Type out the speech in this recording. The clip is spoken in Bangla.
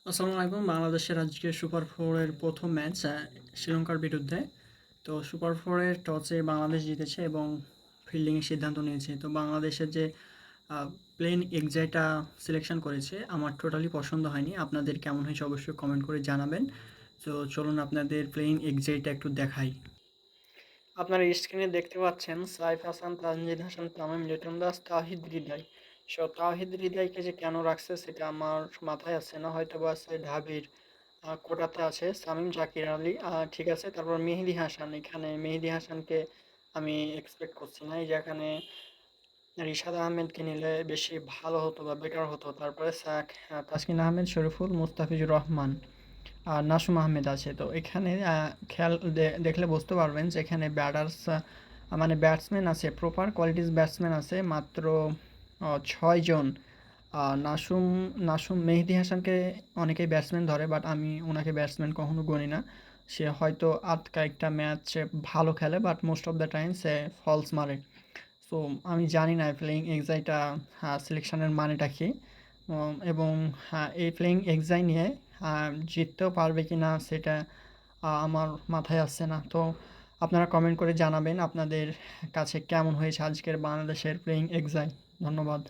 আসসালামু আলাইকুম। বাংলাদেশের আজকে সুপার ফোরের প্রথম ম্যাচ শ্রীলঙ্কার বিরুদ্ধে। তো সুপার ফোরের টসে বাংলাদেশ জিতেছে এবং ফিল্ডিংয়ের সিদ্ধান্ত নিয়েছে। তো বাংলাদেশের যে প্লেন এক্সাইটা সিলেকশন করেছে আমার টোটালি পছন্দ হয়নি। আপনাদের কেমন হয়েছে অবশ্যই কমেন্ট করে জানাবেন। তো চলুন আপনাদের প্লেইং এক্সাইটটা একটু দেখাই। আপনারা স্ক্রিনে দেখতে পাচ্ছেন সাইফ হাসান, তানজিদ হাসান, তামিম, লিটন দাস, তাহিদ হৃদয়। তাহিদ হৃদয়কে যে কেন রাখছে সেটা আমার মাথায় আসছে না, হয়তো বা আছে ঢাবির কোটাতে আছে সামিম জাকির আলী, ঠিক আছে। তারপর মেহেদী হাসান, এখানে মেহেদী হাসানকে আমি এক্সপেক্ট করছি না। এই যে এখানে রিশাদ আহমেদকে নিলে বেশি ভালো হতো বা বেটার হতো। তারপরে তাসকিন আহমেদ, শরীফুল, মুস্তাফিজুর রহমান আর নাসুম আহমেদ আছে। তো এখানে খেয়াল দেখলে বুঝতে পারবেন যে এখানে মানে ব্যাটসম্যান আছে, প্রপার কোয়ালিটিস ব্যাটসম্যান আছে মাত্র 6 জন। নাসুম নাসুম মেহেদী হাসানকে অনেকেই ব্যাটসম্যান ধরে, বাট আমি ওনাকে ব্যাটসম্যান কখনো গণি না। সে হয়তো কয়েকটা ম্যাচ ভালো খেলে, but most of the time সে ফলস মারে। সো আমি জানি না প্লেয়িং এক্সাইটা সিলেকশনের মানেটা কী, এবং এই প্লেয়িং এক্সাই নিয়ে জিততেও পারবে কি না সেটা আমার মাথায় আসছে না। তো আপনারা কমেন্ট করে জানাবেন আপনাদের কাছে কেমন হয়েছে আজকের বাংলাদেশের প্লেয়িং এক্সাই। ধন্যবাদ।